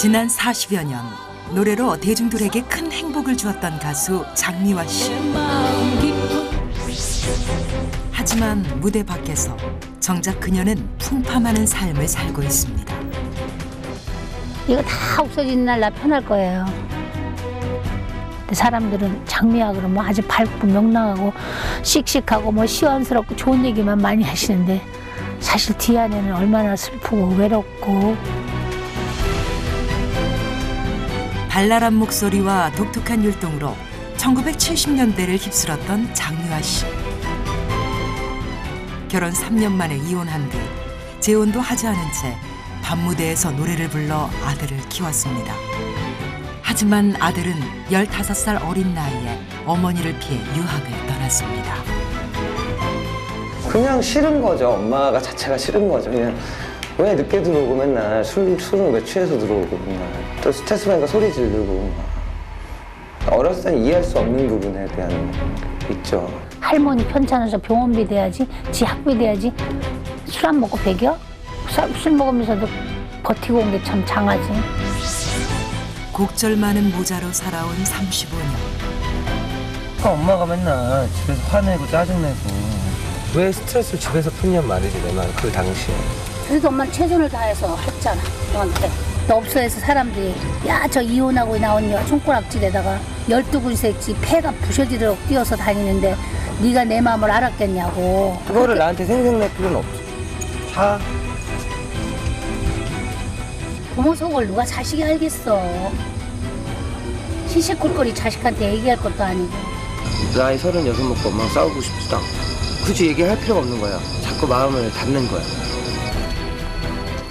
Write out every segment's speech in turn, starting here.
지난 40여 년 노래로 대중들에게 큰 행복을 주었던 가수 장미화 씨. 하지만 무대 밖에서 정작 그녀는 풍파많은 삶을 살고 있습니다. 이거 다 없어지는 날 나 편할 거예요. 근데 사람들은 장미화 그러면 아주 밝고 명랑하고 씩씩하고 뭐 시원스럽고 좋은 얘기만 많이 하시는데 사실 뒤 안에는 얼마나 슬프고 외롭고. 발랄한 목소리와 독특한 율동으로 1970년대를 휩쓸었던 장미화 씨. 결혼 3년 만에 이혼한 뒤 재혼도 하지 않은 채 밤무대에서 노래를 불러 아들을 키웠습니다. 하지만 아들은 15살 어린 나이에 어머니를 피해 유학을 떠났습니다. 그냥 싫은 거죠. 엄마가 자체가 싫은 거죠. 그냥 왜 늦게 들어오고 맨날 술은 왜 취해서 들어오고 맨날 또 스트레스 받으니까 소리 지르고 어렸을 땐 이해할 수 없는 부분에 대한 게 있죠. 할머니 편찮아서 병원비 대야지, 지 학비 대야지. 술 안 먹고 배겨? 술 먹으면서도 버티고 온 게 참 장하지. 곡절 많은 모자로 살아온 35년. 엄마가 맨날 집에서 화내고 짜증내고 왜 스트레스를 집에서 푸냔 말이지 내 말 그 당시에. 그래도 엄마는 최선을 다해서 했잖아, 너한테. 너 없어해서 사람들이 야, 저 이혼하고 나온 여 손가락질에다가 12군색지 폐가 부셔지도록 뛰어서 다니는데 네가 내 마음을 알았겠냐고. 그거를 나한테 생색낼 필요는 없어. 다 부모 속을 누가 자식이 알겠어. 시시콜콜이 자식한테 얘기할 것도 아니고. 나이 36 먹고 엄마랑 싸우고 싶지도 않고 굳이 얘기할 필요가 없는 거야. 자꾸 마음을 닫는 거야.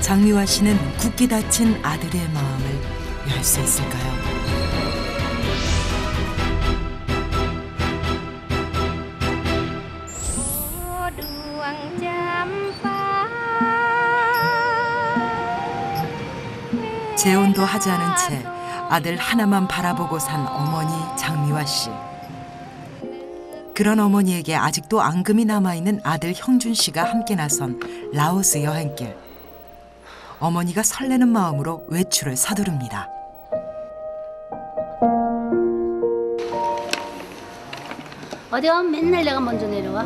장미화 씨는 굳게 닫힌 아들의 마음을 열 수 있을까요? 재혼도 하지 않은 채 아들 하나만 바라보고 산 어머니 장미화 씨. 그런 어머니에게 아직도 앙금이 남아있는 아들 형준 씨가 함께 나선 라오스 여행길. 어머니가 설레는 마음으로 외출을 서두릅니다. 어디 가면 맨날 내가 먼저 내려와.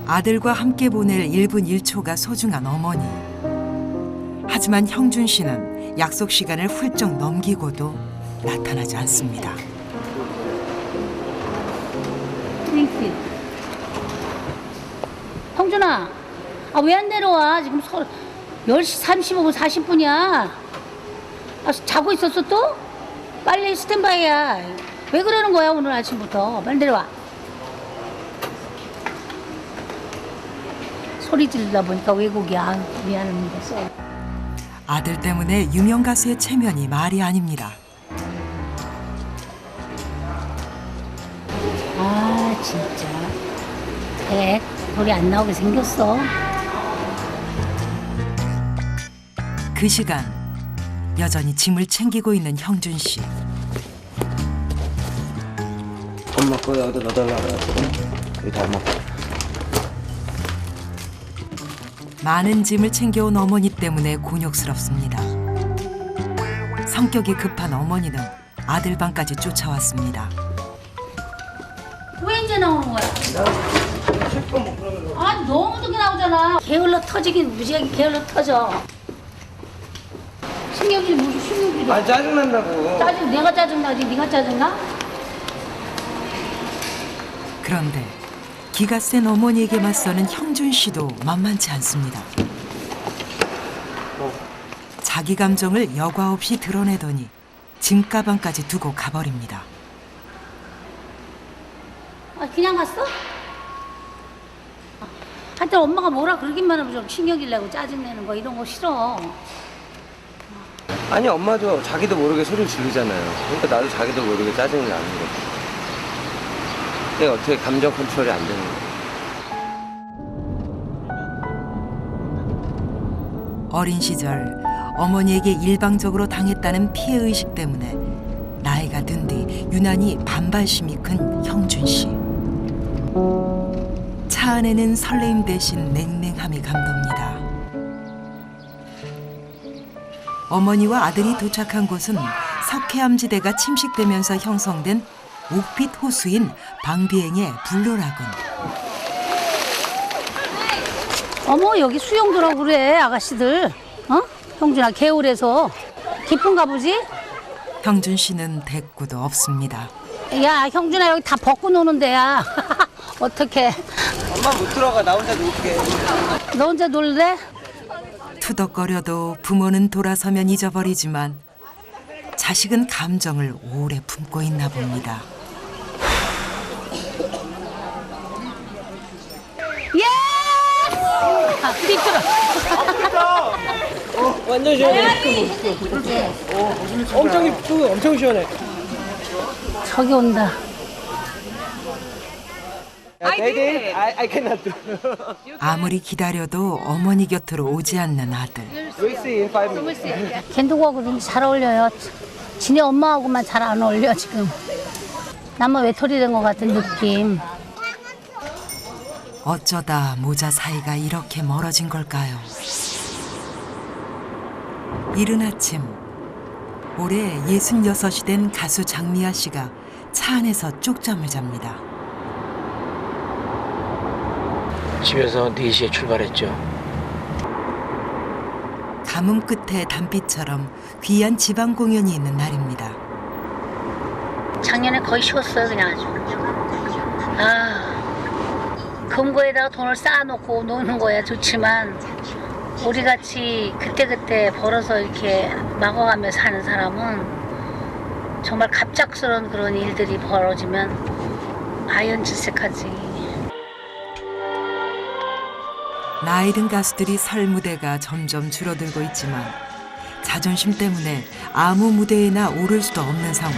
아들과 함께 보낼 1분 1초가 소중한 어머니. 하지만 형준 씨는 약속 시간을 훌쩍 넘기고도 나타나지 않습니다. 트윙키. 형준아, 아, 왜 안 내려와? 지금 10시 35분 40분이야. 아, 자고 있었어 또? 빨리 스탠바이야. 왜 그러는 거야 오늘 아침부터? 빨리 내려와. 소리 지르다 보니까 왜곡이야. 미안합니다. 아들 때문에 유명 가수의 체면이 말이 아닙니다. 아, 진짜. 백 소리 안 나오게 생겼어. 그 시간 여전히 짐을 챙기고 있는 형준 씨. 엄마 거 여기다 넣어달라 그래가지고 여기 다 먹고. 많은 짐을 챙겨온 어머니 때문에 곤욕스럽습니다. 성격이 급한 어머니는 아들 방까지 쫓아왔습니다. 왜 이제 나오는 거야? 아, 너무 늦게 나오잖아. 게을러 터지긴 무지하게 게을러 터져. 신경질 무슨 신경질이야? 아 짜증난다고. 내가 짜증나지 네가 짜증나? 그런데 기가 센 어머니에게 맞서는 형준 씨도 만만치 않습니다. 자기 감정을 여과 없이 드러내더니 짐가방까지 두고 가버립니다. 아, 그냥 갔어? 하여튼 엄마가 뭐라 그러기만 하면 좀 신경질 내고 짜증내는 거 이런 거 싫어. 아니 엄마도 자기도 모르게 소리를 지르잖아요. 그러니까 나도 자기도 모르게 짜증이 나는 거지. 내가 어떻게 감정 컨트롤이 안 되는 거야. 어린 시절 어머니에게 일방적으로 당했다는 피해의식 때문에 나이가 든 뒤 유난히 반발심이 큰 형준 씨. 차 안에는 설레임 대신 냉랭함이 감돕니다. 어머니와 아들이 도착한 곳은 석회암지대가 침식되면서 형성된 옥빛 호수인 방비행의 불로라군. 어머 여기 수영들하고 그래 아가씨들. 어? 형준아 개울에서 깊은가 보지? 형준 씨는 대꾸도 없습니다. 야 형준아 여기 다 벗고 노는 데야. 어떡해. 엄마 못 들어가. 나 혼자 놀게. 너 혼자 놀래? 투덕거려도 부모는 돌아서면 잊어버리지만 자식은 감정을 오래 품고 있나 봅니다. 예! 아, 미끄러. 완전 시원해. 엄청 이쁘고 엄청 시원해. 저기 온다. I cannot do. 아무리 기다려도 어머니 곁으로 오지 않는 아들. We'll see in 5 minutes. 겐두하고 되게 잘 어울려요. 지네 엄마하고만 잘 안 어울려 지금. 나만 외톨이 된 것 같은 느낌. 어쩌다 모자 사이가 이렇게 멀어진 걸까요? 이른 아침, 올해 66이 된 가수 장미아 씨가 차 안에서 쪽잠을 잡니다. 집에서 4시에 출발했죠. 가뭄 끝에 단비처럼 귀한 지방 공연이 있는 날입니다. 작년에 거의 쉬었어요 그냥 아주. 금고에다가 돈을 쌓아놓고 노는 거야 좋지만 우리같이 그때그때 벌어서 이렇게 막아가며 사는 사람은 정말 갑작스러운 그런 일들이 벌어지면 아연질색하지. 나이 든 가수들이 설 무대가 점점 줄어들고 있지만 자존심 때문에 아무 무대에나 오를 수도 없는 상황.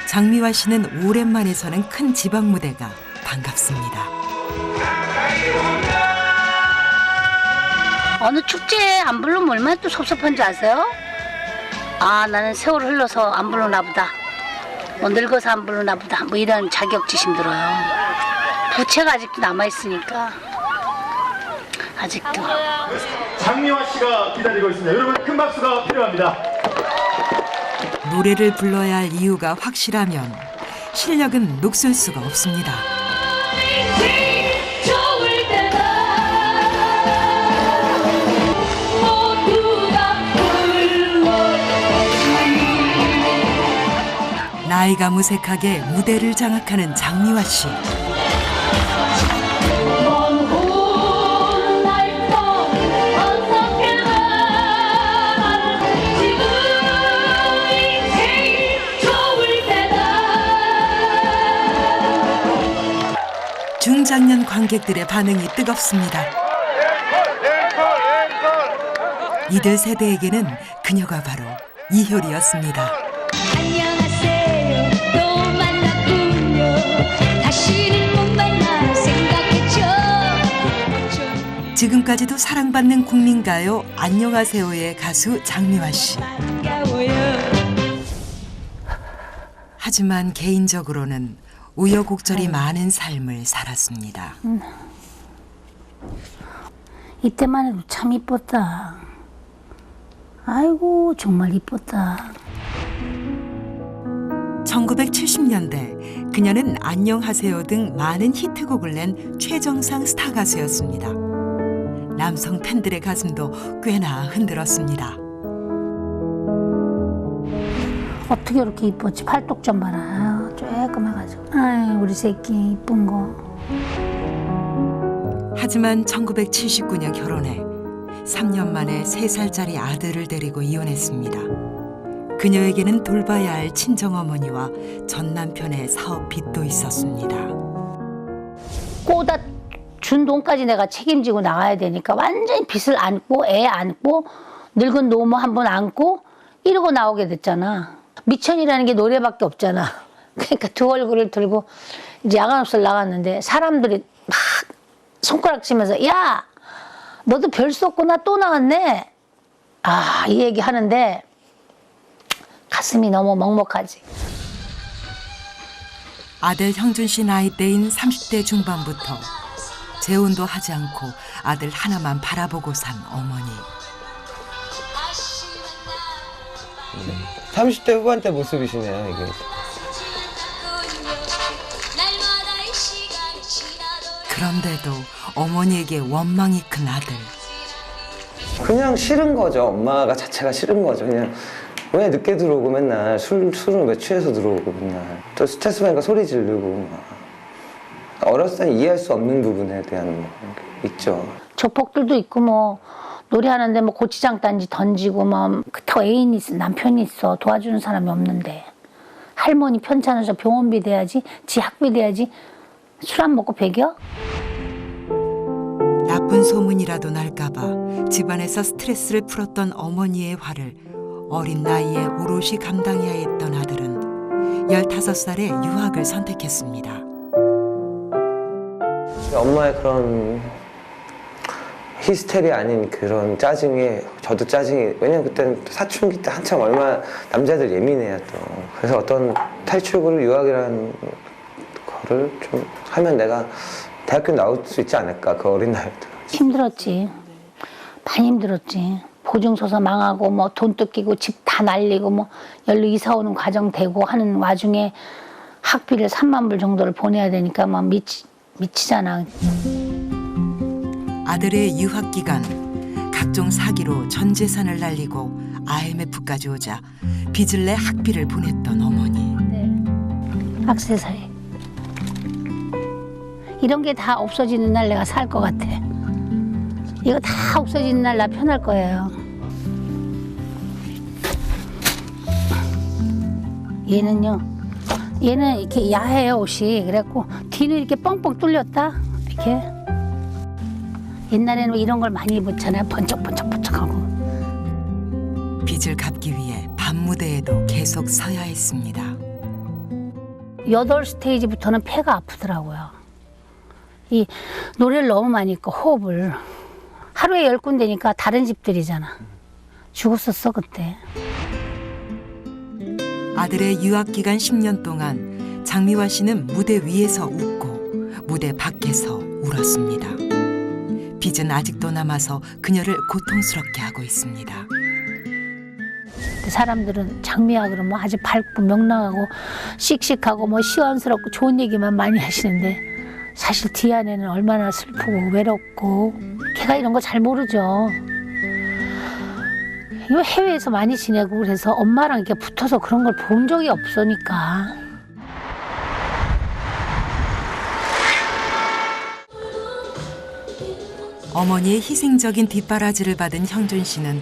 장미화 씨는 오랜만에 서는 큰 지방 무대가 반갑습니다. 어느 축제에 안 부르면 얼마나 또 섭섭한지 아세요? 아 나는 세월 흘러서 안 부르나 보다. 뭐 늙어서 안 부르나 보다. 뭐 이런 자격지심 들어요. 부채가 아직도 남아있으니까 아직도. 장미화 씨가 기다리고 있습니다. 여러분 큰 박수가 필요합니다. 노래를 불러야 할 이유가 확실하면 실력은 녹슬 수가 없습니다. 나이가 무색하게 무대를 장악하는 장미화 씨. 중장년 관객들의 반응이 뜨겁습니다. 이들 세대에게는 그녀가 바로 이효리였습니다. 안녕하세요. 또 만났군요. 다시는 못 만나 생각했죠. 지금까지도 사랑받는 국민가요 안녕하세요의 가수 장미화 씨. 하지만 개인적으로는 우여곡절이 많은 삶을 살았습니다. 이때만 해도 참 이뻤다. 아이고 정말 이뻤다. 1970년대 그녀는 안녕하세요 등 많은 히트곡을 낸 최정상 스타 가수였습니다. 남성 팬들의 가슴도 꽤나 흔들었습니다. 어떻게 이렇게 이뻤지? 팔뚝 좀 봐라. 조금 해가지고. 아이 우리 새끼 이쁜 거. 하지만 1979년 결혼해 3년 만에 3살짜리 아들을 데리고 이혼했습니다. 그녀에게는 돌봐야 할 친정어머니와 전 남편의 사업 빚도 있었습니다. 꼬다 준 돈까지 내가 책임지고 나가야 되니까 완전히 빚을 안고 애 안고 늙은 노모 한 번 안고 이러고 나오게 됐잖아. 미천이라는 게 노래밖에 없잖아. 그러니까 두 얼굴을 들고 이제 야간업소를 나갔는데 사람들이 막 손가락 치면서 야 너도 별 수 없구나 또 나왔네. 아 이 얘기 하는데 가슴이 너무 먹먹하지. 아들 형준 씨 나이대인 30대 중반부터 재혼도 하지 않고 아들 하나만 바라보고 산 어머니. 30대 후반대 모습이시네요, 이게. 그런데도 어머니에게 원망이 큰 아들. 그냥 싫은 거죠. 엄마가 자체가 싫은 거죠. 그냥 왜 늦게 들어오고 맨날 술을 왜 취해서 들어오고 맨날 또 스트레스 받으니까 소리 지르고 막. 어렸을 땐 이해할 수 없는 부분에 대한 뭐 있죠. 조폭들도 있고 뭐 노래하는데 뭐 고추장 단지 던지고 뭐 그렇다고 애인이 있어 남편이 있어 도와주는 사람이 없는데 할머니 편찮아서 병원비 대야지 지 학비 대야지 술 안 먹고 배겨? 나쁜 소문이라도 날까봐 집안에서 스트레스를 풀었던 어머니의 화를 어린 나이에 오롯이 감당해야 했던 아들은 15살에 유학을 선택했습니다. 엄마의 그런 히스테리 아닌 그런 짜증에 저도 짜증이 왜냐면 그때는 사춘기 때 한참 얼마나 남자들 예민해요 또. 그래서 어떤 탈출구를 유학이라는 거를 좀 하면 내가 대학교 나올 수 있지 않을까 그 어린 나이도. 힘들었지. 많이 힘들었지. 보증서서 망하고 뭐 돈 뜯기고 집 다 날리고 뭐 열로 이사 오는 과정 되고 하는 와중에 학비를 3만 불 정도를 보내야 되니까 막 미치잖아. 아들의 유학 기간 각종 사기로 전 재산을 날리고 IMF까지 오자 빚을 내 학비를 보냈던 어머니. 액세서리. 이런 게 다 없어지는 날 내가 살 것 같아. 이거 다 없어지는 날 나 편할 거예요. 얘는 이렇게 야해요 옷이. 그래갖고 뒤는 이렇게 뻥뻥 뚫렸다 이렇게. 옛날에는 이런 걸 많이 입었잖아요. 번쩍번쩍번쩍하고. 빚을 갚기 위해 밤무대에도 계속 서야 했습니다. 8스테이지부터는 폐가 아프더라고요. 이 노래를 너무 많이 했고 호흡을 하루에 10군데니까 다른 집들이잖아. 죽었었어 그때. 아들의 유학 기간 10년 동안 장미화 씨는 무대 위에서 웃고 무대 밖에서 울었습니다. 빚은 아직도 남아서 그녀를 고통스럽게 하고 있습니다. 사람들은 장미화 그러면 아주 밝고 명랑하고 씩씩하고 뭐 시원스럽고 좋은 얘기만 많이 하시는데 사실 뒤 안에는 얼마나 슬프고 외롭고 걔가 이런 거 잘 모르죠. 이거 해외에서 많이 지내고 그래서 엄마랑 이렇게 붙어서 그런 걸 본 적이 없으니까. 어머니의 희생적인 뒷바라지를 받은 형준 씨는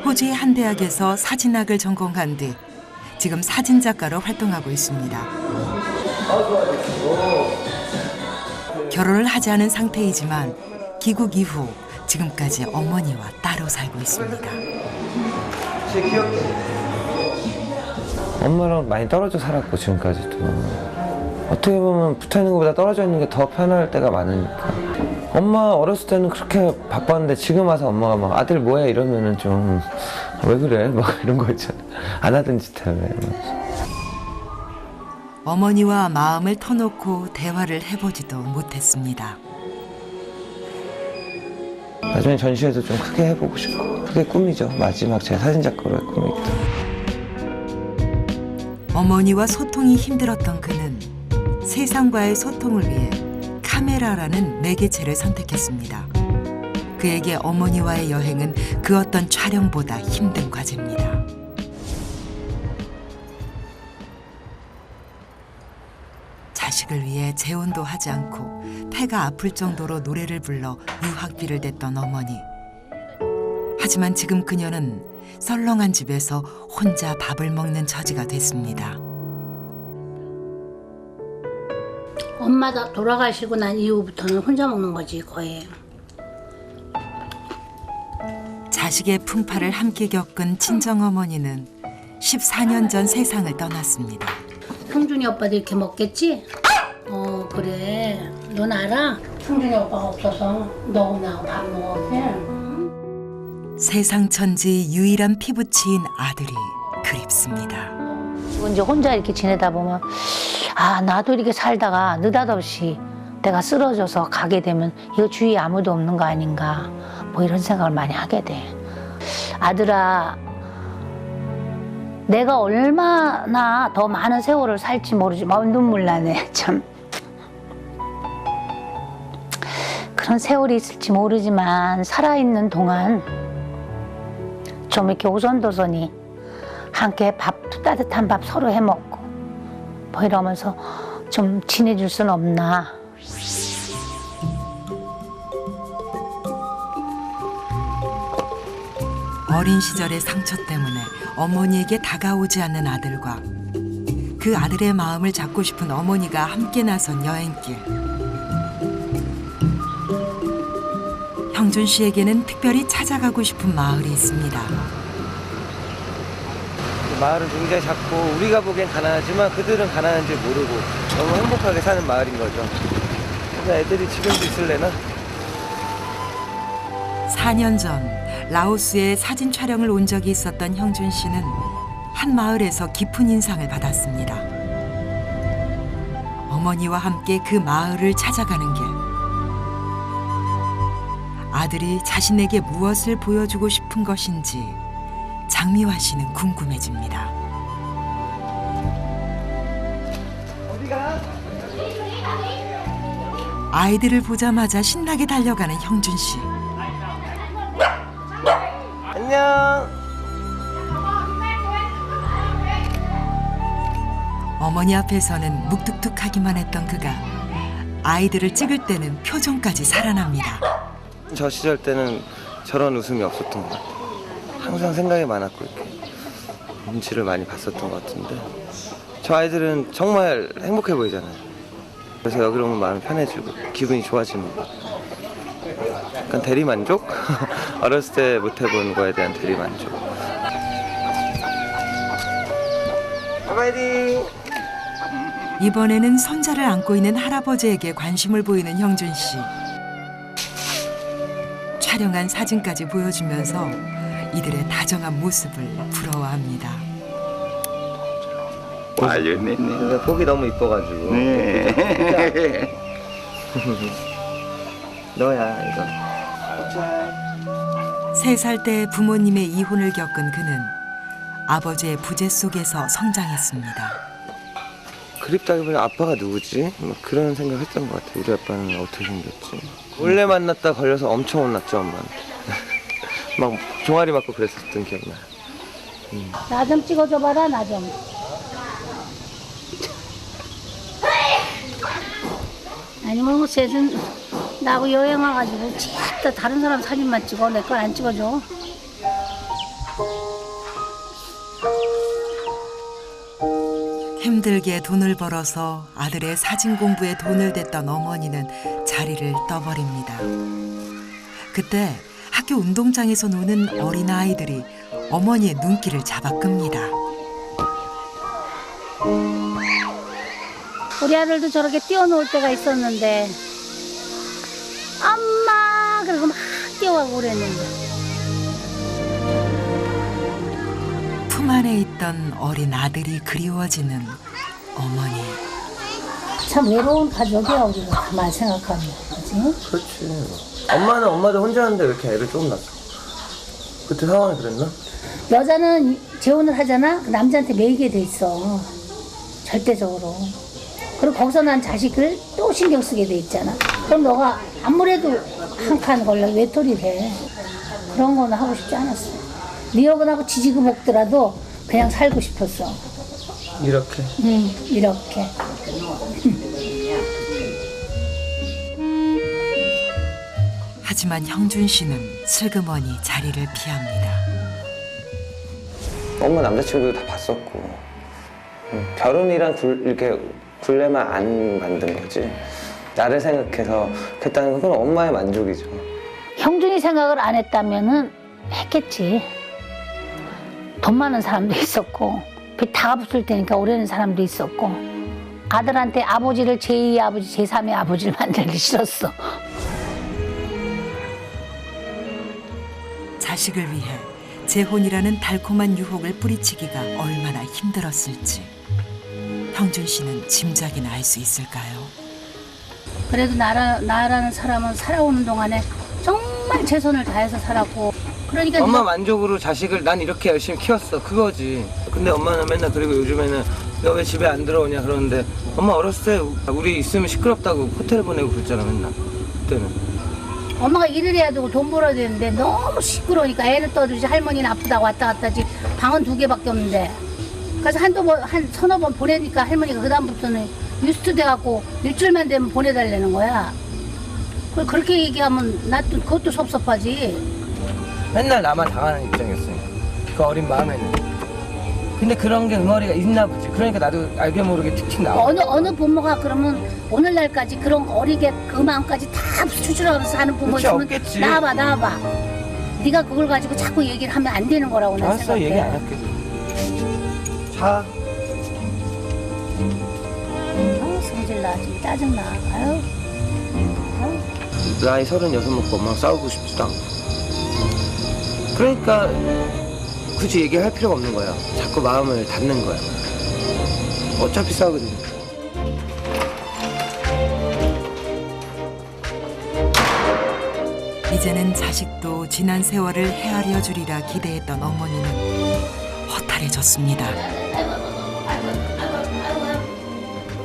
호주의 한 대학에서 사진학을 전공한 뒤 지금 사진작가로 활동하고 있습니다. 결혼을 하지 않은 상태이지만 귀국 이후 지금까지 어머니와 따로 살고 있습니다. 엄마랑 많이 떨어져 살았고 지금까지도 어떻게 보면 붙어있는 것보다 떨어져 있는 게 더 편할 때가 많으니까. 엄마 어렸을 때는 그렇게 바빴는데 지금 와서 엄마가 막 아들 뭐해 이러면은 좀 왜 그래 막 이런 거 있잖아. 안 하던 짓 해. 어머니와 마음을 터놓고 대화를 해보지도 못했습니다. 나중에 전시회도 좀 크게 해보고 싶고 그게 꿈이죠. 마지막 제 사진작가로의 꿈이기도. 어머니와 소통이 힘들었던 그는 세상과의 소통을 위해 카메라라는 매개체를 선택했습니다. 그에게 어머니와의 여행은 그 어떤 촬영보다 힘든 과제입니다. 자식을 위해 재혼도 하지 않고 폐가 아플 정도로 노래를 불러 유학비를 댔던 어머니. 하지만 지금 그녀는 썰렁한 집에서 혼자 밥을 먹는 처지가 됐습니다. 엄마가 돌아가시고 난 이후부터는 혼자 먹는 거지 거의. 자식의 풍파를 함께 겪은 친정어머니는 14년 전 세상을 떠났습니다. 형준이 오빠도 이렇게 먹겠지? 그래. 넌 알아? 형준이 오빠가 없어서 너하고 나하고 밥 먹었대. 세상 천지 유일한 피부치인 아들이 그립습니다. 이제 혼자 이렇게 지내다 보면 나도 이렇게 살다가 느닷없이 내가 쓰러져서 가게 되면 이거 주위에 아무도 없는 거 아닌가 뭐 이런 생각을 많이 하게 돼. 아들아 내가 얼마나 더 많은 세월을 살지 모르지. 눈물 나네, 참. 그런 세월이 있을지 모르지만 살아있는 동안 좀 이렇게 오손도손이 함께 따뜻한 밥 서로 해먹고 뭐 이러면서 좀 지내줄 수는 없나. 어린 시절의 상처 때문에 어머니에게 다가오지 않는 아들과 그 아들의 마음을 잡고 싶은 어머니가 함께 나선 여행길. 형준 씨에게는 특별히 찾아가고 싶은 마을이 있습니다. 마을은 굉장히 작고 우리가 보기엔 가난하지만 그들은 가난한 줄 모르고 너무 행복하게 사는 마을인 거죠. 그래서 애들이 지금도 있을래나? 4년 전 라오스에 사진 촬영을 온 적이 있었던 형준 씨는 한 마을에서 깊은 인상을 받았습니다. 어머니와 함께 그 마을을 찾아가는 길. 아들이 자신에게 무엇을 보여주고 싶은 것인지 장미화 씨는 궁금해집니다. 아이들을 보자마자 신나게 달려가는 형준 씨. 안녕. 어머니 앞에서는 묵뚝뚝하기만 했던 그가 아이들을 찍을 때는 표정까지 살아납니다. 저 시절 때는 저런 웃음이 없었던 것 같아요. 항상 생각이 많았고 이렇게 눈치를 많이 봤었던 것 같은데 저 아이들은 정말 행복해 보이잖아요. 그래서 여기로 오면 마음이 편해지고 기분이 좋아지는 거. 약간 대리만족? 어렸을 때 못 해본 거에 대한 대리만족. 바이바이. 이번에는 손자를 안고 있는 할아버지에게 관심을 보이는 형준 씨. 촬영한 사진까지 보여주면서 이들의 다정한 모습을 부러워합니다. 말렸네. 복이 너무 이뻐가지고. 네. 너야 이거. 3살 때 부모님의 이혼을 겪은 그는 아버지의 부재 속에서 성장했습니다. 그립다기보다 아빠가 누구지? 막 그런 생각했던 것 같아. 우리 아빠는 어떻게 생겼지? 원래 만났다 걸려서 엄청 혼났죠 엄마한테. 막 종아리 맞고 그랬었던 기억나. 나 좀 찍어줘봐라, 나 좀. 아니 뭐 셋은 나하고 여행 와가지고 진짜 다른 사람 사진만 찍어. 내 걸 안 찍어줘. 힘들게 돈을 벌어서 아들의 사진 공부에 돈을 댔던 어머니는 자리를 떠버립니다. 그때 학교 운동장에서 노는 어린아이들이 어머니의 눈길을 잡아 끕니다. 우리 아들도 저렇게 뛰어놀 때가 있었는데 엄마 그러고 막 뛰어가고 그랬는데 품 안에 있던 어린 아들이 그리워지는 어머니. 참 외로운 가족이야. 우리가 가만 생각하면. 그치? 그렇지. 엄마는 엄마도 혼자 하는데 왜 이렇게 애를 조금 낳았어? 그때 상황이 그랬나? 여자는 재혼을 하잖아. 남자한테 매이게 돼 있어. 절대적으로. 그리고 거기서 난 자식을 또 신경 쓰게 돼 있잖아. 그럼 너가 아무래도 한 칸 걸려 외톨이 돼. 그런 거는 하고 싶지 않았어. 미역은하고 지지고 먹더라도 그냥 살고 싶었어. 이렇게. 이렇게. 하지만 형준 씨는 슬그머니 자리를 피합니다. 엄마 남자친구도 다 봤었고 결혼이란 이렇게 굴레만 안 만든 거지. 나를 생각해서 했다는 건 엄마의 만족이죠. 형준이 생각을 안 했다면은 했겠지. 돈 많은 사람도 있었고 빚 다 갚을 테니까 오래는 사람도 있었고 아들한테 아버지를 제2의 아버지, 제3의 아버지를 만들기 싫었어. 자식을 위해 재혼이라는 달콤한 유혹을 뿌리치기가 얼마나 힘들었을지 형준 씨는 짐작이나 알 수 있을까요? 그래도 나라는 사람은 살아오는 동안에 정말 최선을 다해서 살았고 그러니까 엄마 만족으로 자식을 난 이렇게 열심히 키웠어 그거지. 근데 엄마는 맨날 그리고 요즘에는 너 왜 집에 안 들어오냐 그러는데 엄마 어렸을 때 우리 있으면 시끄럽다고 호텔 보내고 그랬잖아 맨날 그때는. 엄마가 일을 해야 되고 돈 벌어야 되는데 너무 시끄러우니까 애를 떠주지 할머니는 아프다고 왔다 갔다 하지 방은 2개밖에 없는데 그래서 한 서너 번 보내니까 할머니가 그다음부터는 유스트 돼갖고 일주일만 되면 보내달라는 거야. 그렇게 얘기하면 나 또 그것도 섭섭하지. 맨날 나만 당하는 입장이었으니까 그 어린 마음에는. 근데 그런 게 응어리가 있나 보지. 그러니까 나도 알게 모르게 틱틱 나와. 어느 부모가 그러면 오늘날까지 그런 어리게 그 마음까지 다 추출하면서 사는 부모 그렇지, 있으면 없겠지. 나와봐. 네가 그걸 가지고 자꾸 얘기를 하면 안 되는 거라고 난 알았어 생각해. 얘기 안 할게. 자. 성질나 지금 짜증나. 아유. 나이 36 먹고 엄마랑 싸우고 싶지도 않고. 그러니까 굳이 얘기할 필요가 없는 거야. 자꾸 마음을 닫는 거야. 어차피 싸우거든. 이제는 자식도 지난 세월을 헤아려 주리라 기대했던 어머니는 허탈해졌습니다.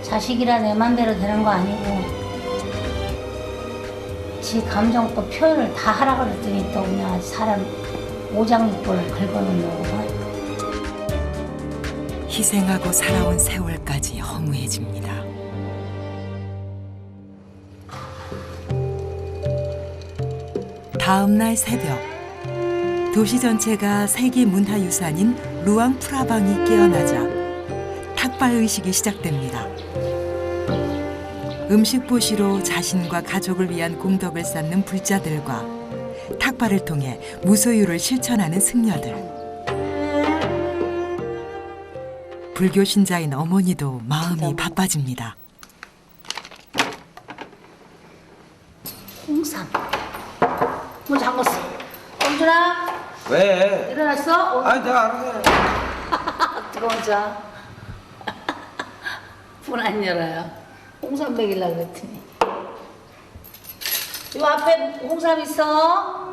자식이라 내 맘대로 되는 거 아니고 지 감정도 표현을 다 하라 그랬더니 또 그냥 사람 오장육부를 긁어놓는 희생하고 살아온 세월까지 허무해집니다. 다음 날 새벽, 도시 전체가 세계 문화유산인 루앙 프라방이 깨어나자 탁발 의식이 시작됩니다. 음식 보시로 자신과 가족을 위한 공덕을 쌓는 불자들과 탁발을 통해 무소유를 실천하는 승려들. 불교 신자인 어머니도 마음이 바빠집니다. 홍삼. 문 잠궜어. 엄준아 왜? 일어났어? 아니 내가 알아서 해. 들어오자. 문 안 열어요. 홍삼 먹이려고 그랬더니. 요 앞에 홍삼 있어.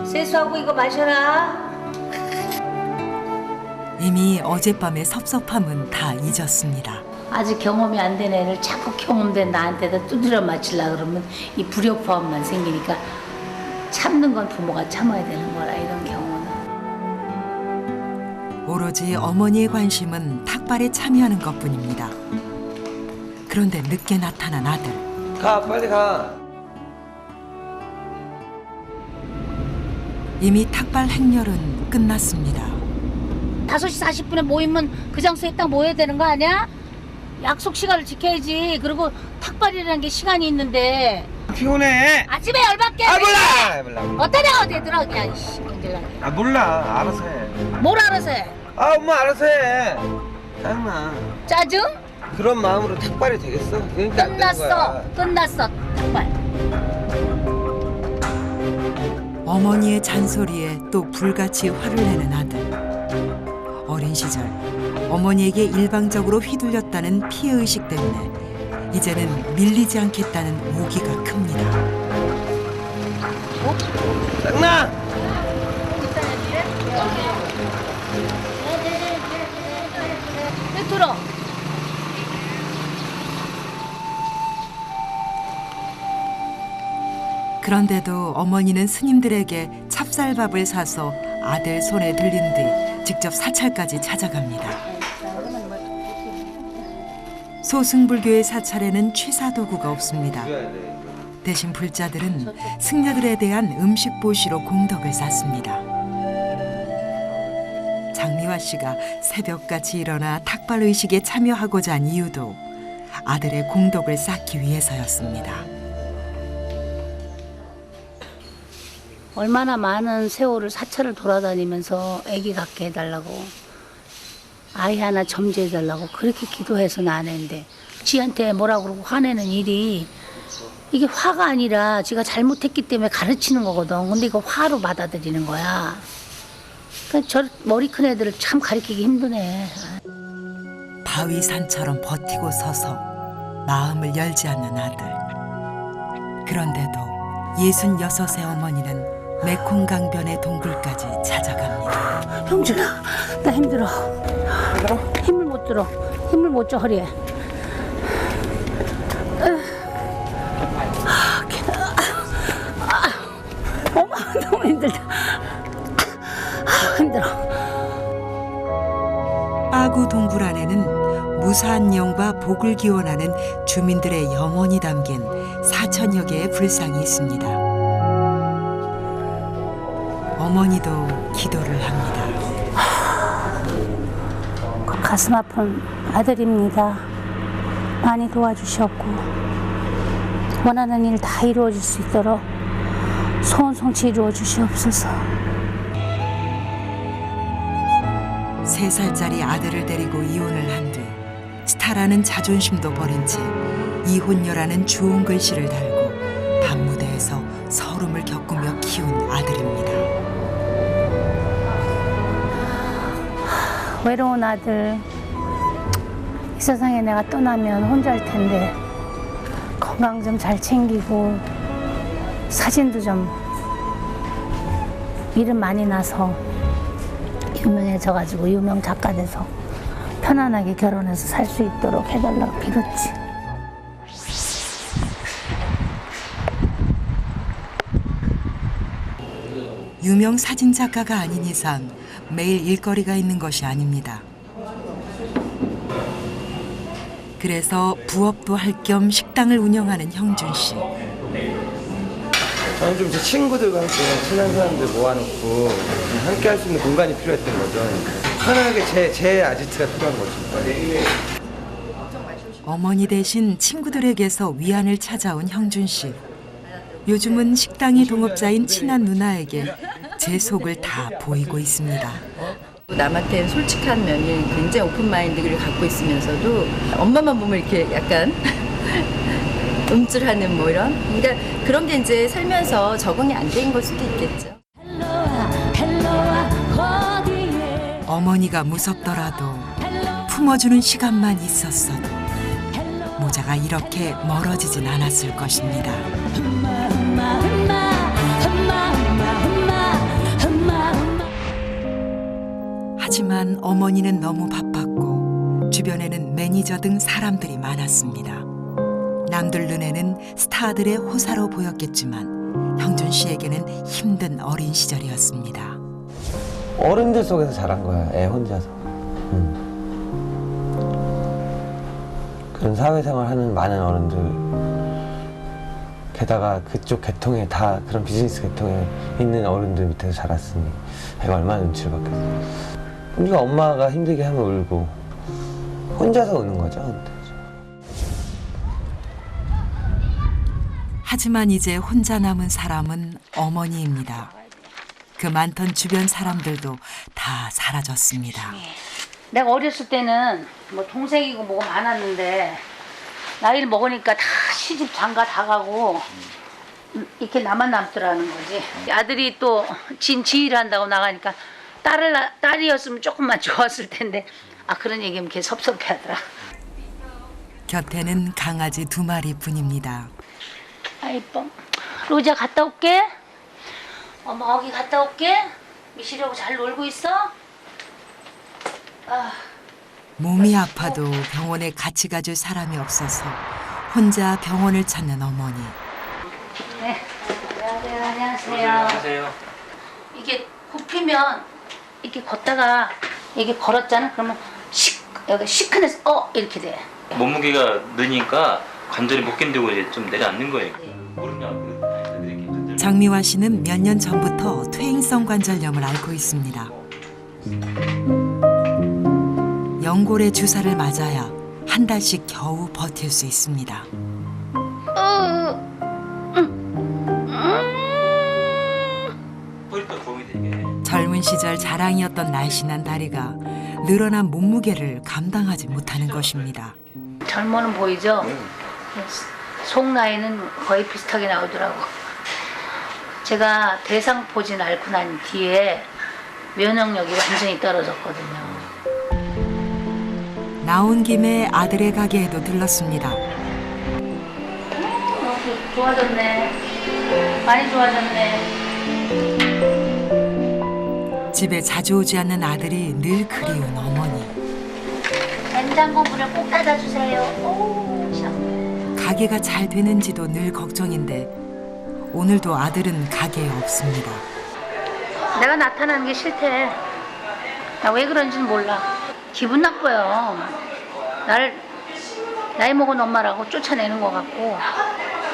세수하고 이거 마셔라. 이미 어젯밤의 섭섭함은 다 잊었습니다. 아직 경험이 안 된 애를 자꾸 경험된 나한테다 두드려 맞추려고 그러면 이 불협화음만 생기니까 참는 건 부모가 참아야 되는 거라 이런 경우는. 오로지 어머니의 관심은 탁발에 참여하는 것뿐입니다. 그런데 늦게 나타난 아들. 가 빨리 가. 이미 탁발 행렬은 끝났습니다. 5시 40분에 모이면 그 장소에 딱 모여야 되는 거 아니야? 약속 시간을 지켜야지. 그리고 탁발이라는 게 시간이 있는데. 피곤해. 아침에 열받게. 몰라. 어디다 내가 어디에 들어 그냥 건질나게. 아 몰라. 알아서 해. 뭘 알아서 해? 아 엄마 알아서 해. 짜증나. 짜증? 그런 마음으로 탁발이 되겠어? 그러니까 안 되는 거야. 끝났어 탁발. 어머니의 잔소리에 또 불같이 화를 내는 아들. 어린 시절 어머니에게 일방적으로 휘둘렸다는 피해의식 때문에 이제는 밀리지 않겠다는 오기가 큽니다. 짜증나. 왜 들어? 그런데도 어머니는 스님들에게 찹쌀밥을 사서 아들 손에 들린 뒤 직접 사찰까지 찾아갑니다. 소승불교의 사찰에는 취사도구가 없습니다. 대신 불자들은 승려들에 대한 음식 보시로 공덕을 쌓습니다. 장미화 씨가 새벽같이 일어나 탁발 의식에 참여하고자 한 이유도 아들의 공덕을 쌓기 위해서였습니다. 얼마나 많은 세월을 사찰을 돌아다니면서 아기 갖게 해달라고 아이 하나 점지해달라고 그렇게 기도해서 나왔는데 지한테 뭐라 그러고 화내는 일이 이게 화가 아니라 지가 잘못했기 때문에 가르치는 거거든. 근데 이거 화로 받아들이는 거야. 그러니까 저 머리 큰 애들을 참 가르치기 힘드네. 바위산처럼 버티고 서서 마음을 열지 않는 아들. 그런데도 66의 어머니는 메콩강변의 동굴까지 찾아갑니다. 형준아, 나 힘들어. 힘을 못 들어. 힘을 못 줘, 허리에. 어머, 너무 힘들다. 힘들어. 빠구 동굴 안에는 무사한 영과 복을 기원하는 주민들의 영혼이 담긴 4천여 개의 불상이 있습니다. 어머니도 기도를 합니다. 가슴 아픈 아들입니다. 많이 도와주셨고 원하는 일 다 이루어질 수 있도록 소원 성취 이루어 주시옵소서. 3살짜리 아들을 데리고 이혼을 한 뒤 스타라는 자존심도 버린 채 이혼녀라는 좋은 글씨를 달고 밤무대에서 서름을 겪으며 키운 아들입니다. 외로운 아들, 이 세상에 내가 떠나면 혼자일 텐데 건강 좀 잘 챙기고 사진도 좀 이름 많이 나서 유명해져가지고 유명 작가 돼서 편안하게 결혼해서 살 수 있도록 해달라고 빌었지. 유명 사진 작가가 아닌 이상 매일 일거리가 있는 것이 아닙니다. 그래서 부업도 할 겸 식당을 운영하는 형준 씨. 저는 좀 제 친구들과 함께 친한 사람들 모아놓고 함께 할 수 있는 공간이 필요했던 거죠. 편하게 제 아지트가 필요한 거죠. 어머니 대신 친구들에게서 위안을 찾아온 형준 씨. 요즘은 식당의 동업자인 친한 누나에게 제 속을 다 보이고 있습니다. 남한테는 솔직한 면이 굉장히 오픈마인드를 갖고 있으면서도 엄마만 보면 이렇게 약간 움찔하는 뭐 이런, 그러니까 그런 게 이제 살면서 적응이 안 된 걸 수도 있겠죠. 어머니가 무섭더라도 품어주는 시간만 있었어도 모자가 이렇게 멀어지진 않았을 것입니다. 하지만 어머니는 너무 바빴고 주변에는 매니저 등 사람들이 많았습니다. 남들 눈에는 스타들의 호사로 보였겠지만 형준 씨에게는 힘든 어린 시절이었습니다. 어른들 속에서 자란 거야, 애 혼자서. 그런 사회생활 하는 많은 어른들, 게다가 그쪽 계통에 다 그런 비즈니스 계통에 있는 어른들 밑에서 자랐으니 애가 얼마나 눈치를 받겠어. 우리가 엄마가 힘들게 하면 울고 혼자서 우는 거죠. 하지만 이제 혼자 남은 사람은 어머니입니다. 그 많던 주변 사람들도 다 사라졌습니다. 내가 어렸을 때는 뭐 동생이고 뭐가 많았는데 나이를 먹으니까 다 시집 장가 다 가고 이렇게 나만 남더라는 거지. 아들이 또 지휘를 한다고 나가니까 딸이었으면 조금만 좋았을 텐데 그런 얘기하면 걔 섭섭해하더라. 곁에는 강아지 2마리뿐입니다. 이뻐. 로지야 갔다 올게. 엄마 거기 갔다 올게. 미실하고 잘 놀고 있어? 몸이 아파도 병원에 같이 가줄 사람이 없어서 혼자 병원을 찾는 어머니. 네. 안녕하세요. 이게 굽히면 이렇게 걷다가 이게 걸었잖아. 그러면 여기 시큰해서 이렇게 돼. 몸무게가 느니까 관절이 못 견디고 이제 좀 내려앉는 거예요. 장미화 씨는 몇 년 전부터 퇴행성 관절염을 앓고 있습니다. 연골의 주사를 맞아야 한 달씩 겨우 버틸 수 있습니다. 젊은 시절 자랑이었던 날씬한 다리가 늘어난 몸무게를 감당하지 못하는 것입니다. 젊어는 보이죠? 속 나이는 거의 비슷하게 나오더라고. 제가 대상포진 앓고 난 뒤에 면역력이 완전히 떨어졌거든요. 나온 김에 아들의 가게에도 들렀습니다. 좋아졌네. 많이 좋아졌네. 집에 자주 오지 않는 아들이 늘 그리운 어머니. 냉장고 문을 꼭 닫아주세요. 오, 참. 가게가 잘 되는지도 늘 걱정인데 오늘도 아들은 가게에 없습니다. 내가 나타나는 게 싫대. 나 왜 그런지는 몰라. 기분 나빠요. 나를 나이 먹은 엄마라고 쫓아내는 것 같고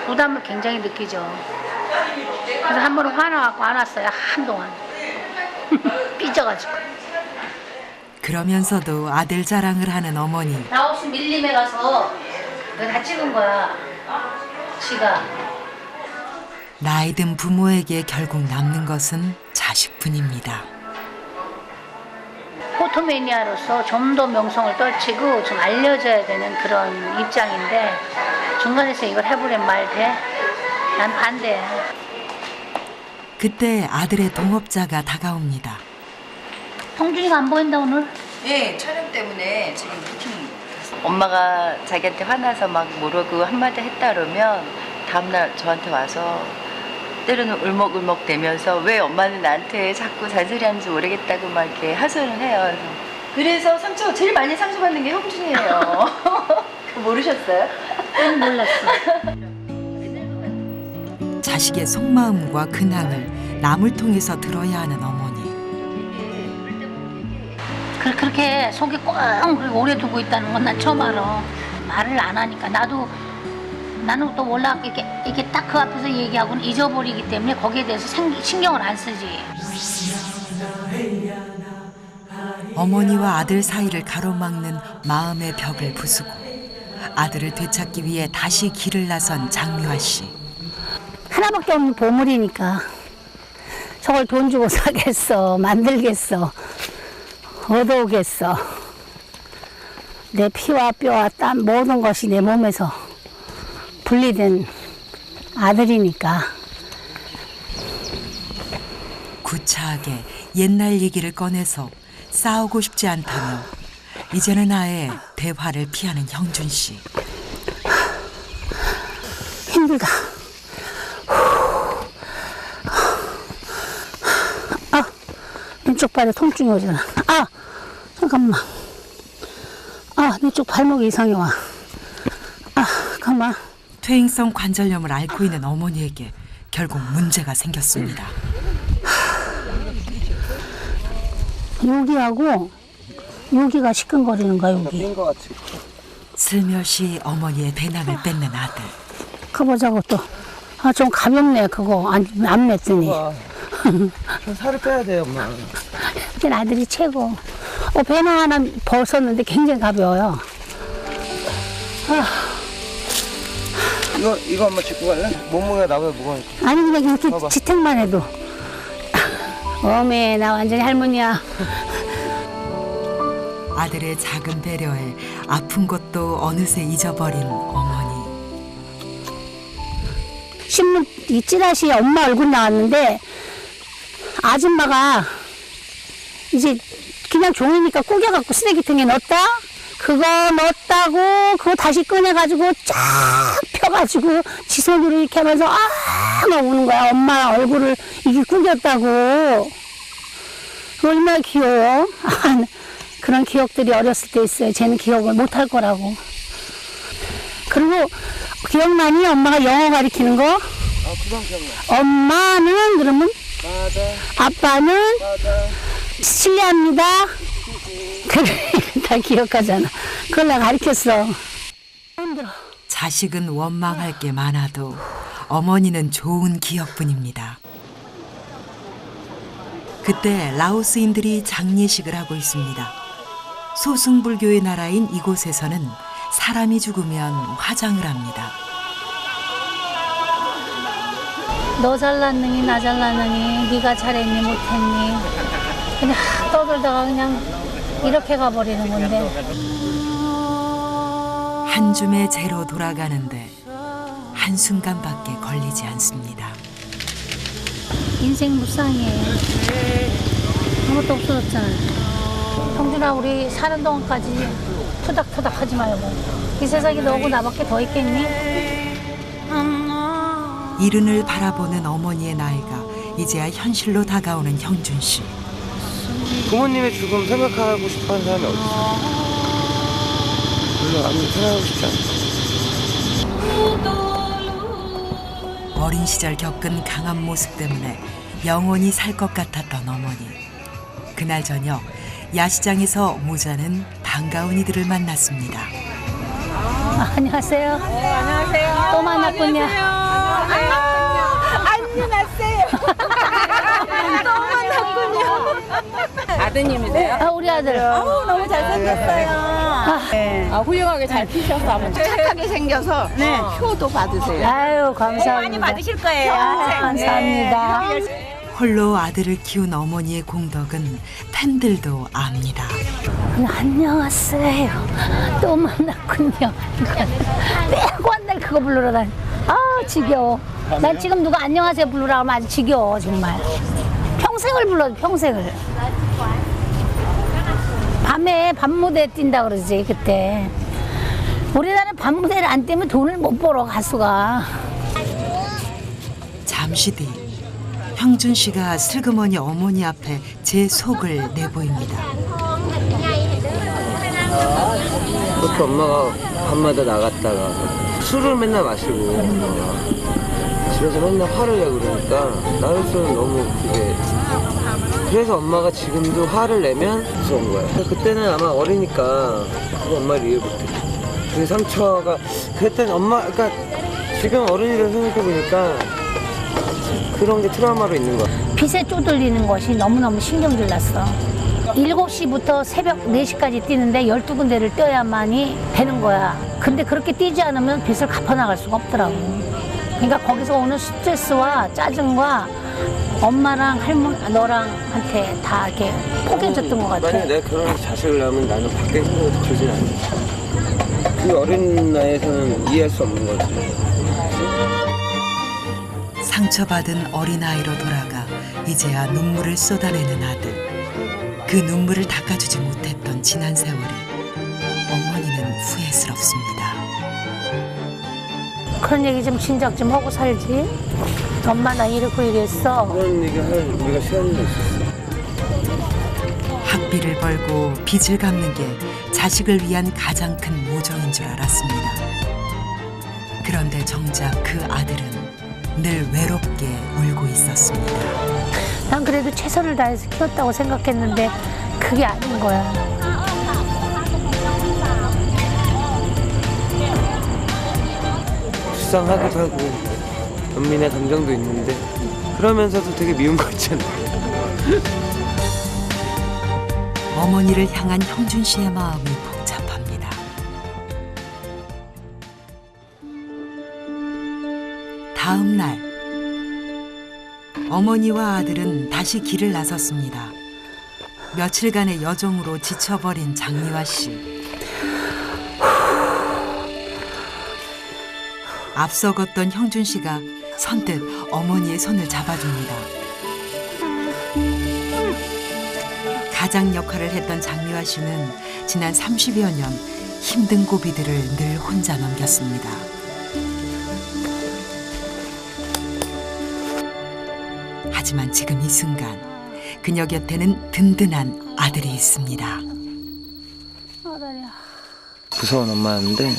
부담을 굉장히 느끼죠. 그래서 한 번은 화나갖고 안 왔어요. 한동안. 삐져가지고. 그러면서도 아들 자랑을 하는 어머니. 나 없이 밀림에 가서 내가 다 찍은 거야. 지가. 나이 든 부모에게 결국 남는 것은 자식뿐입니다. 포토매니아로서 좀 더 명성을 떨치고 좀 알려져야 되는 그런 입장인데 중간에서 이걸 해보란 말 돼? 난 반대야. 그때 아들의 동업자가 다가옵니다. 성준이가 안 보인다 오늘? 네, 촬영 때문에 지금 미팅. 엄마가 자기한테 화나서 막 모르고 한마디 했다 그러면 다음날 저한테 와서 때로는 울먹울먹 대면서 왜 엄마는 나한테 자꾸 잔소리하는지 모르겠다고 막 이렇게 하소연을 해요. 그래서 제일 많이 상처받는 게 형준이에요. 모르셨어요? 난 몰랐어. 자식의 속마음과 근황을 남을 통해서 들어야 하는 어머니. 그렇게 속에 꽁 그리고 오래 두고 있다는 건 난 처음 알아. 말을 안 하니까 나는 또 올라가 이렇게 딱 그 앞에서 얘기하고는 잊어버리기 때문에 거기에 대해서 신경을 안 쓰지. 어머니와 아들 사이를 가로막는 마음의 벽을 부수고 아들을 되찾기 위해 다시 길을 나선 장미화 씨. 하나밖에 없는 보물이니까 저걸 돈 주고 사겠어, 만들겠어, 얻어오겠어. 내 피와 뼈와 땀 모든 것이 내 몸에서 분리된 아들이니까. 구차하게 옛날 얘기를 꺼내서 싸우고 싶지 않다며 이제는 아예 대화를 피하는 형준 씨. 힘들다. 왼쪽 발에 통증이 오잖아. 잠깐만. 내 쪽 발목이 이상해 와. 잠깐만. 퇴행성 관절염을 앓고 있는 어머니에게 결국 문제가 생겼습니다. 여기하고 여기가 시큰거리는 거야, 여기. 슬며시 어머니의 배낭을 뺏는 아들. 커보자고 또. 좀 가볍네, 그거. 안 맸더니. 좀 살을 빼야 돼요, 엄마. 이제 아들이 최고. 배낭 하나 벗었는데 굉장히 가벼워요. 이거 엄마 짚고 갈래? 몸무게가 나보다 무거워. 아니, 그냥 이렇게 봐봐. 지탱만 해도. 어메, 나 완전히 할머니야. 아들의 작은 배려에 아픈 것도 어느새 잊어버린 어머니. 신문 이 찌라시에 엄마 얼굴 나왔는데 아줌마가 이제 그냥 종이니까 구겨갖고 쓰레기통에 넣었다? 그거 넣었다고 그거 다시 꺼내가지고 쫙 펴가지고 지 손으로 이렇게 하면서 막 우는 거야. 엄마 얼굴을 이게 구겼다고. 얼마나 귀여워. 그런 기억들이 어렸을 때 있어요. 쟤는 기억을 못할 거라고. 그리고 기억나니? 엄마가 영어 가르치는 거? 그건 기억나. 엄마는 그러면? 맞아. 아빠는? 맞아. 실례합니다. 그래, 다 기억하잖아. 그걸 내가 가르쳤어. 힘들어. 자식은 원망할 게 많아도 어머니는 좋은 기억뿐입니다. 그때 라오스인들이 장례식을 하고 있습니다. 소승불교의 나라인 이곳에서는 사람이 죽으면 화장을 합니다. 너 잘났느니 나 잘났느니 네가 잘했니 못했니 그냥 떠들다가 그냥 이렇게 가버리는 건데. 한 줌의 재로 돌아가는데 한순간밖에 걸리지 않습니다. 인생 무쌍이에요. 아무것도 없어졌잖아. 형준아, 우리 사는 동안까지 투닥투닥 하지 말고. 이 세상에 너하고 나밖에 더 있겠니? 이른을 바라보는 어머니의 나이가 이제야 현실로 다가오는 형준 씨. 부모님의 죽음 생각하고 싶어하는 사람이 어디 있어? 별로 아무도 생각하고 싶지 않아. 어린 시절 겪은 강한 모습 때문에 영원히 살 것 같았던 어머니. 그날 저녁 야시장에서 모자는 반가운 이들을 만났습니다. 안녕하세요. 네, 안녕하세요. 또 만났군요. 안녕하세요. 또 만났군요. 아드님이세요? 우리 아들. 너무 잘생겼어요. 네. 훌륭하게 잘 피셔서 한번 착하게 생겨서 표도 받으세요. 아유, 감사합니다. 많이 받으실 거예요. 감사합니다. 홀로 아들을 키운 어머니의 공덕은 팬들도 압니다. 안녕하세요. 또 만났군요. 매번 그거 부르러 다니. 지겨워. 난 지금 누가 안녕하세요 부르라 하면 아주 지겨워 정말. 평생을 불러도 평생을. 밤에 밤무대 뛴다 그러지 그때. 우리나라는 밤무대를 안 뛰면 돈을 못 벌어 가수가. 잠시 뒤 형준 씨가 슬그머니 어머니 앞에 제 속을 내보입니다. 그렇게 엄마가 밤마다 나갔다가 술을 맨날 마시고 집에서 맨날 화를 내고 그러니까 나로서는 너무 그게, 그래서 엄마가 지금도 화를 내면 무서운 거야. 그때는 아마 어리니까 그거 엄마를 이해 못해. 그 상처가 그때는 엄마, 그러니까 지금 어른이라 생각해보니까 그런 게 트라우마로 있는 거야. 빛에 쪼들리는 것이 너무너무 신경질 났어. 7시부터 새벽 4시까지 뛰는데 12군데를 뛰어야만이 되는 거야. 근데 그렇게 뛰지 않으면 빚을 갚아나갈 수가 없더라고. 그러니까 거기서 오는 스트레스와 짜증과 엄마랑 할머니, 너랑한테 다 이렇게 포개졌던 것 같아. 만약에 내가 결혼해서 자식을 낳으면 나는 밖에 생각도 들진 않아. 그 어린 나이에서는 이해할 수 없는 거지. 상처받은 어린아이로 돌아가 이제야 눈물을 쏟아내는 아들. 그 눈물을 닦아주지 못했던 지난 세월이 어머니는 후회스럽습니다. 그런 얘기 좀 진작 좀 하고 살지. 엄마 나 이랬고 이랬어. 그런 얘기 할 우리가 시간이 있었어. 학비를 벌고 빚을 갚는 게 자식을 위한 가장 큰 모정인 줄 알았습니다. 그런데 정작 그 아들은 늘 외롭게 울고 있었습니다. 난 그래도 최선을 다해서 키웠다고 생각했는데 그게 아닌 거야. 불쌍하기도 하고 연민의 감정도 있는데 그러면서도 되게 미운 거 있잖아. 어머니를 향한 형준 씨의 마음이 복잡합니다. 다음 날 어머니와 아들은 다시 길을 나섰습니다. 며칠간의 여정으로 지쳐버린 장미화 씨. 앞서 걷던 형준 씨가 선뜻 어머니의 손을 잡아줍니다. 가장 역할을 했던 장미화 씨는 지난 30여 년 힘든 고비들을 늘 혼자 넘겼습니다. 하지만 지금 이 순간 그녀 곁에는 든든한 아들이 있습니다. 무서운 엄마였는데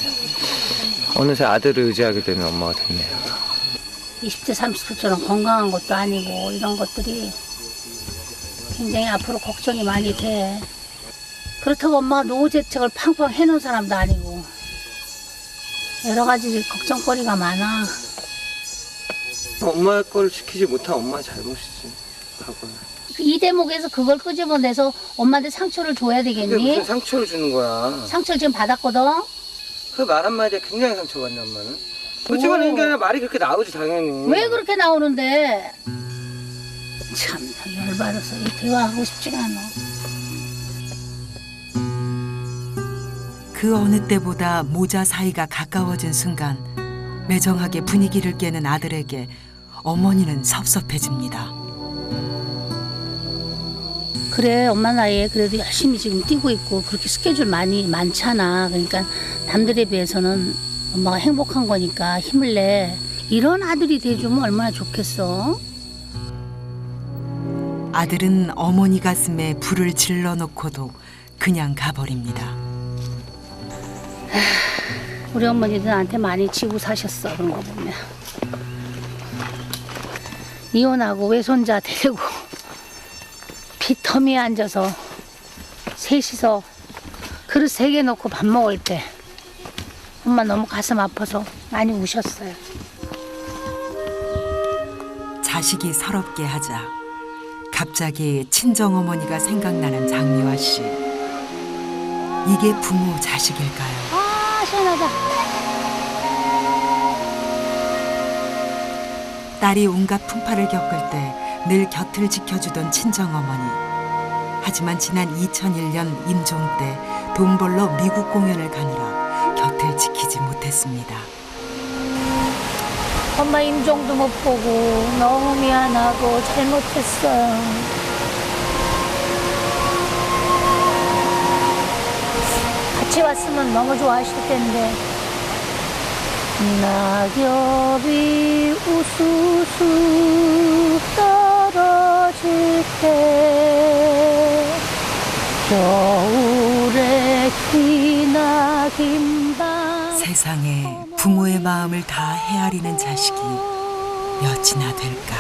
어느새 아들을 의지하게 되는 엄마가 됐네요. 20대 30대처럼 건강한 것도 아니고 이런 것들이 굉장히 앞으로 걱정이 많이 돼. 그렇다고 엄마가 노후 대책을 팡팡 해놓은 사람도 아니고 여러 가지 걱정거리가 많아. 엄마 거를 지키지 못한 엄마 잘못이지. 과거는. 이 대목에서 그걸 끄집어내서 엄마한테 상처를 줘야 그게 되겠니? 무슨 상처를 주는 거야. 상처를 지금 받았거든? 그 말 한마디에 굉장히 상처받네 엄마는. 끄집어내는 게 아니라 말이 그렇게 나오지 당연히. 왜 그렇게 나오는데? 참 열받아서 이 대화하고 싶지가 않아. 그 어느 때보다 모자 사이가 가까워진 순간 매정하게 분위기를 깨는 아들에게 어머니는 섭섭해집니다. 그래 엄마 나이에 그래도 열심히 지금 뛰고 있고 그렇게 스케줄 많잖아. 그러니까 남들에 비해서는 엄마가 행복한 거니까 힘을 내. 이런 아들이 돼주면 얼마나 좋겠어. 아들은 어머니 가슴에 불을 질러 놓고도 그냥 가버립니다. 우리 어머니도 나한테 많이 지고 사셨어. 그런 거 보면. 이혼하고 외손자 데리고 빚더미에 앉아서 셋이서 그릇 3개 놓고 밥 먹을 때 엄마 너무 가슴 아파서 많이 우셨어요. 자식이 서럽게 하자 갑자기 친정어머니가 생각나는 장미화 씨. 이게 부모 자식일까요? 아, 시원하다. 딸이 온갖 풍파를 겪을 때 늘 곁을 지켜주던 친정어머니. 하지만 지난 2001년 임종 때 돈 벌러 미국 공연을 가느라 곁을 지키지 못했습니다. 엄마 임종도 못 보고 너무 미안하고 잘못했어요. 같이 왔으면 너무 좋아하실 텐데. 낙엽이 우수수 떨어질 때 겨울에 기나긴 밤 세상에 부모의 마음을 다 헤아리는 자식이 몇이나 될까.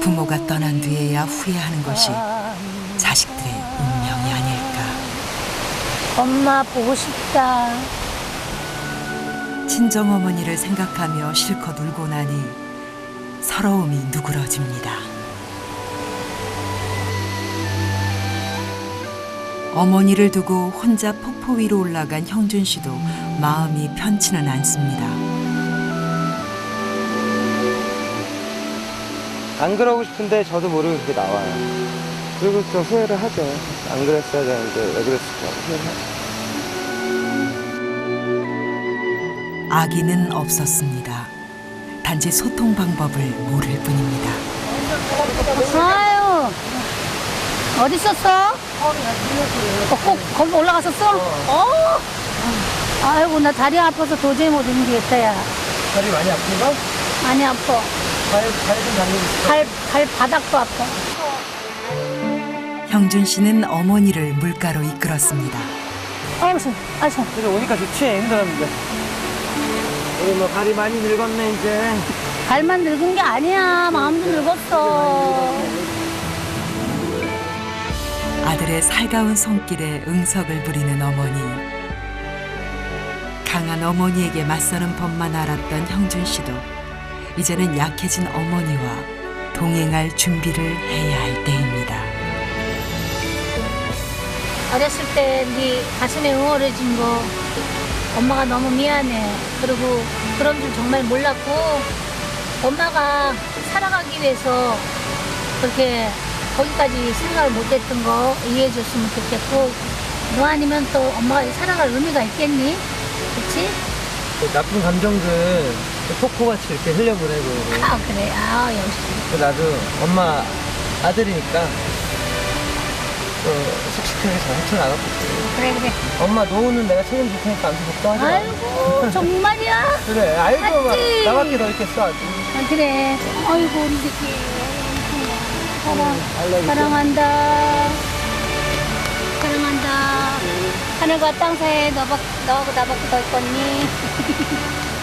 부모가 떠난 뒤에야 후회하는 것이 자식들의 운명이 아닐까. 엄마 보고 싶다. 친정어머니를 생각하며 실컷 울고 나니 서러움이 누그러집니다. 어머니를 두고 혼자 폭포 위로 올라간 형준 씨도 마음이 편치는 않습니다. 안 그러고 싶은데 저도 모르게 그게 나와요. 그리고 또 후회를 하죠. 안 그랬어야 되는데 왜 그랬을까 후회를 하죠. 아기는 없었습니다. 단지 소통 방법을 모를 뿐입니다. 아유, 어디 있었어? 꼭 거기 올라갔었어? 아이고, 나 다리 아파서 도저히 못 움직이겠다, 야. 다리 많이 아픈가? 많이 아파. 발 좀 당겨주세요. 발 바닥도 아파. 형준 씨는 어머니를 물가로 이끌었습니다. 아이고, 아이고. 그래서 오니까 좋지. 힘들었는데. 우리 뭐 발이 많이 늙었네 이제. 발만 늙은 게 아니야. 마음도 늙었어. 아들의 살가운 손길에 응석을 부리는 어머니. 강한 어머니에게 맞서는 법만 알았던 형준 씨도 이제는 약해진 어머니와 동행할 준비를 해야 할 때입니다. 어렸을 때 네 가슴에 응어려진 거 엄마가 너무 미안해. 그리고 그런 줄 정말 몰랐고 엄마가 살아가기 위해서 그렇게 거기까지 생각을 못했던 거 이해해 줬으면 좋겠고 너 아니면 또 엄마가 살아갈 의미가 있겠니? 그렇지? 그 나쁜 감정들 폭포같이 이렇게 흘려보내고. 아 그래. 아 역시. 나도 엄마 아들이니까 또 씩씩하게 잘 헤쳐나갔거든. 그래. 엄마 노후는 내가 책임질 테니까 안서 걱정하지 마. 아이고 정말이야? 그래 알고 막 맞지? 나밖에 더 있겠어 아주. 아, 그래. 아이고 우리 새끼. 사랑한다. 사랑한다. 하늘과 땅 사이에 너하고 나밖에 더 있겠니?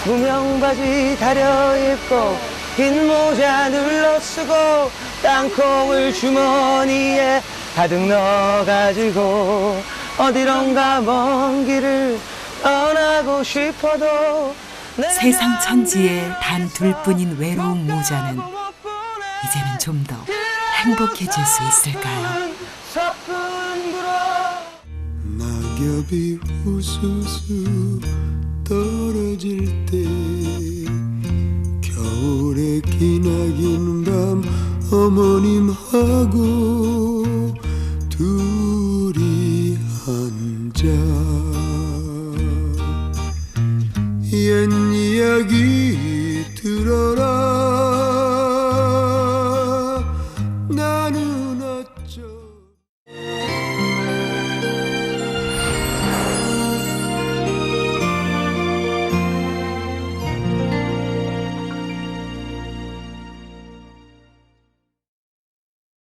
구명 바지 다려 입고 흰 모자 눌러 쓰고 땅콩을 주머니에 가득 넣어가지고 어디론가 먼 길을 떠나고 싶어도 세상 천지에 단 둘뿐인 외로운 모자는 이제는 좀 더 행복해질 수 있을까요? 낙엽이 우수수 떨어질 때 겨울에 기나긴 밤 어머님하고 둘이 앉아 옛 이야기 들어라